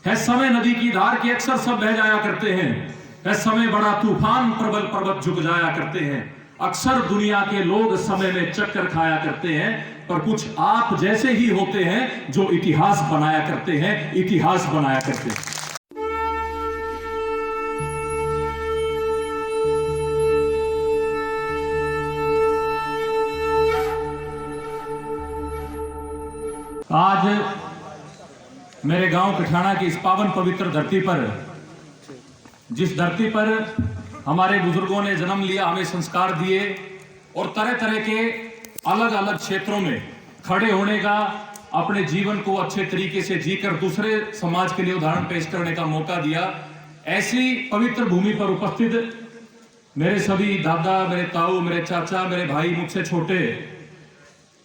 है समय नदी की धार के अक्सर सब बह जाया करते हैं। है समय बड़ा तूफान प्रबल पर्वत झुक जाया करते हैं। अक्सर दुनिया के लोग समय में चक्कर खाया करते हैं, पर कुछ आप जैसे ही होते हैं जो इतिहास बनाया करते हैं, इतिहास बनाया करते हैं। आज मेरे गांव कठाना की इस पावन पवित्र धरती पर, जिस धरती पर हमारे बुजुर्गों ने जन्म लिया, हमें संस्कार दिए और तरह तरह के अलग अलग क्षेत्रों में खड़े होने का, अपने जीवन को अच्छे तरीके से जीकर दूसरे समाज के लिए उदाहरण पेश करने का मौका दिया, ऐसी पवित्र भूमि पर उपस्थित मेरे सभी दादा, मेरे ताऊ, मेरे चाचा, मेरे भाई, मुझसे छोटे,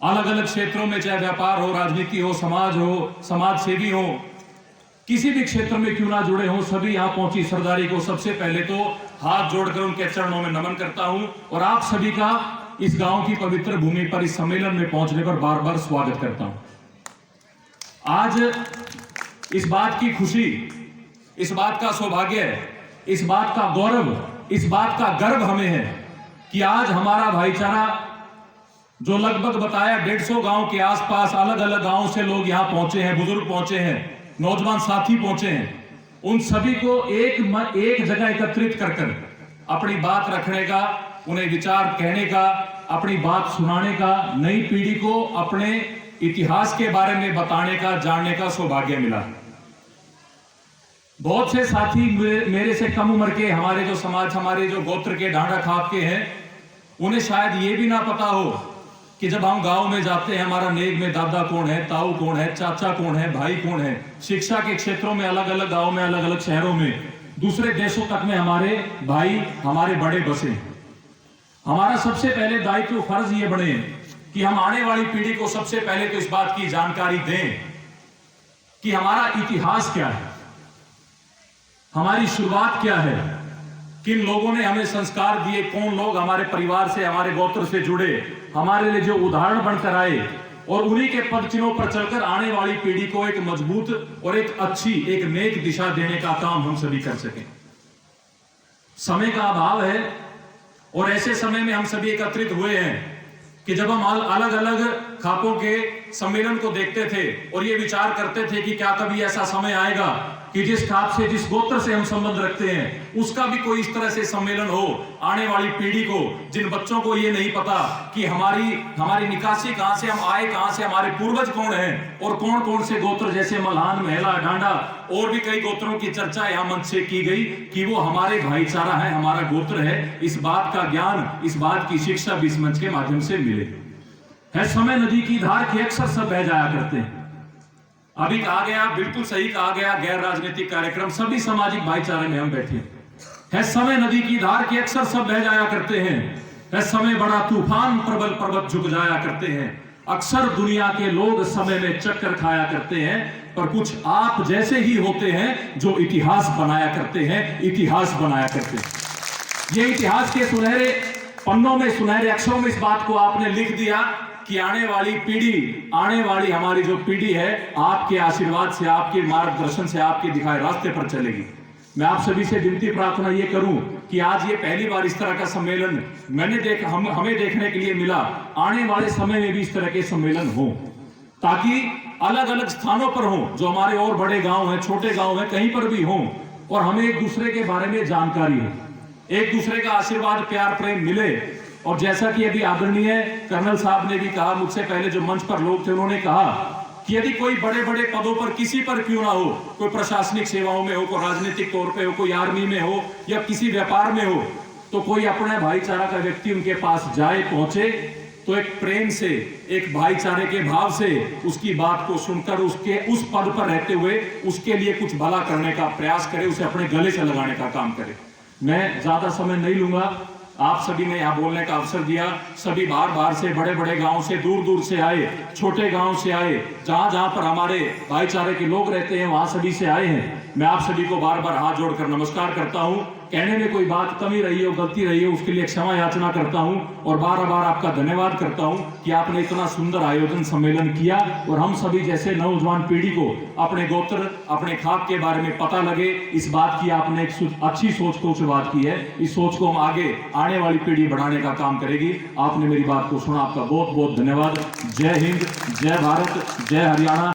अलग अलग क्षेत्रों में, चाहे व्यापार हो, राजनीति हो, समाज हो, समाज सेवी हो, किसी भी क्षेत्र में क्यों ना जुड़े हो, सभी यहां पहुंची सरदारी को सबसे पहले तो हाथ जोड़कर उनके चरणों में नमन करता हूं और आप सभी का इस गांव की पवित्र भूमि पर इस सम्मेलन में पहुंचने पर बार बार स्वागत करता हूं। आज इस बात की खुशी, इस बात का सौभाग्य, इस बात का गौरव, इस बात का गर्व हमें है कि आज हमारा भाईचारा, जो लगभग बताया 150 गांव के आसपास अलग अलग गांव से लोग यहां पहुंचे हैं, बुजुर्ग पहुंचे हैं, नौजवान साथी पहुंचे हैं, उन सभी को एक जगह एकत्रित कर अपनी बात रखने का, उन्हें विचार कहने का, अपनी बात सुनाने का, नई पीढ़ी को अपने इतिहास के बारे में बताने का, जानने का सौभाग्य मिला। बहुत से साथी मेरे से कम उम्र के, हमारे जो समाज, हमारे जो गोत्र के, ढांढा खाप के हैं, उन्हें शायद ये भी ना पता हो कि जब हम गांव में जाते हैं, हमारा नेक में दादा कौन है, ताऊ कौन है, चाचा कौन है, भाई कौन है। शिक्षा के क्षेत्रों में अलग अलग गांव में, अलग अलग शहरों में, दूसरे देशों तक में हमारे भाई, हमारे बड़े बसे। हमारा सबसे पहले दायित्व, फर्ज ये बने कि हम आने वाली पीढ़ी को सबसे पहले तो इस बात की जानकारी दें कि हमारा इतिहास क्या है, हमारी शुरुआत क्या है, किन लोगों ने हमें संस्कार दिए, कौन लोग हमारे परिवार से, हमारे गोत्र से जुड़े, हमारे लिए जो उदाहरण बनकर आए, और उन्हीं के पद चिन्हों पर चलकर आने वाली पीढ़ी को एक मजबूत और एक अच्छी, एक नेक दिशा देने का काम हम सभी कर सकें। समय का अभाव है और ऐसे समय में हम सभी एकत्रित हुए हैं कि जब हम अलग अलग खापों के सम्मेलन को देखते थे और ये विचार करते थे कि क्या कभी ऐसा समय आएगा कि जिस खाप से, जिस गोत्र से हम संबंध रखते हैं, उसका भी कोई इस तरह से सम्मेलन हो। आने वाली पीढ़ी को, जिन बच्चों को ये नहीं पता कि हमारी निकासी कहां से, हम आए कहां से, हमारे पूर्वज कौन हैं और कौन कौन से गोत्र, जैसे मल्हान, महिला, डांडा और भी कई गोत्रों की चर्चा यहां मंच से की गई कि वो हमारे भाईचारा है, हमारा गोत्र है। इस बात का ज्ञान, इस बात की शिक्षा भी इस मंच के माध्यम से मिले। है समय नदी की धार के अक्सर सब बह जाया करते हैं। अभी कहा गया, बिल्कुल सही कहा गया, गैर राजनीतिक कार्यक्रम, सभी सामाजिक भाईचारे में हम बैठे हैं। समय नदी की धार के अक्सर सब बह जाया करते हैं। है समय बड़ा तूफान प्रबल पर्वत झुक जाया करते हैं। अक्सर दुनिया के लोग समय में चक्कर खाया करते हैं, पर कुछ आप जैसे ही होते हैं जो इतिहास बनाया करते हैं, इतिहास बनाया करते हैं। ये इतिहास के सुनहरे पन्नों में, सुनहरे अक्षरों में इस बात को आपने लिख दिया कि आने वाली पीढ़ी, आने वाली हमारी जो पीढ़ी है, आपके आशीर्वाद से, आपके मार्गदर्शन से, आपके दिखाए रास्ते पर चलेगी। मैं आप सभी से विनती प्रार्थना ये करूं कि आज ये पहली बार इस तरह का सम्मेलन हमें देखने के लिए मिला। आने वाले समय में भी इस तरह के सम्मेलन हो, ताकि अलग अलग स्थानों पर हो, जो हमारे और बड़े गांव हैं, छोटे गांव हैं, कहीं पर भी हों, और हमें एक दूसरे के बारे में जानकारी हो, एक दूसरे का आशीर्वाद, प्यार, प्रेम मिले। और जैसा कि अभी आदरणीय कर्नल साहब ने भी कहा, मुझसे पहले जो मंच पर लोग थे, उन्होंने कहा कि यदि कोई बड़े बड़े पदों पर किसी पर क्यों ना हो, कोई प्रशासनिक सेवाओं में हो, कोई राजनीतिक तौर पे हो, कोई आर्मी में हो या किसी व्यापार में हो, तो कोई अपने भाईचारा का व्यक्ति उनके पास जाए, पहुंचे, तो एक प्रेम से, एक भाईचारे के भाव से उसकी बात को सुनकर, उसके उस पद पर रहते हुए उसके लिए कुछ भला करने का प्रयास करे, उसे अपने गले से लगाने का काम करे। मैं ज्यादा समय नहीं लूंगा, आप सभी ने यहाँ बोलने का अवसर दिया। सभी बाहर बाहर से, बड़े बड़े गांव से, दूर दूर से आए, छोटे गांव से आए, जहां जहां पर हमारे भाईचारे के लोग रहते हैं वहां सभी से आए हैं। मैं आप सभी को बार बार हाथ जोड़कर नमस्कार करता हूं कहने में कोई बात कमी रही हो, गलती रही हो, उसके लिए क्षमा याचना करता हूं और बार बार आपका धन्यवाद करता हूं कि आपने इतना सुंदर आयोजन सम्मेलन किया और हम सभी जैसे नौजवान पीढ़ी को अपने गोत्र, अपने खाक के बारे में पता लगे, इस बात की आपने एक अच्छी सोच को शुरुआत की है। इस सोच को हम आगे आने वाली पीढ़ी बढ़ाने का काम करेगी। आपने मेरी बात को सुना, आपका बहुत बहुत धन्यवाद। जय हिंद, जय भारत, जय हरियाणा।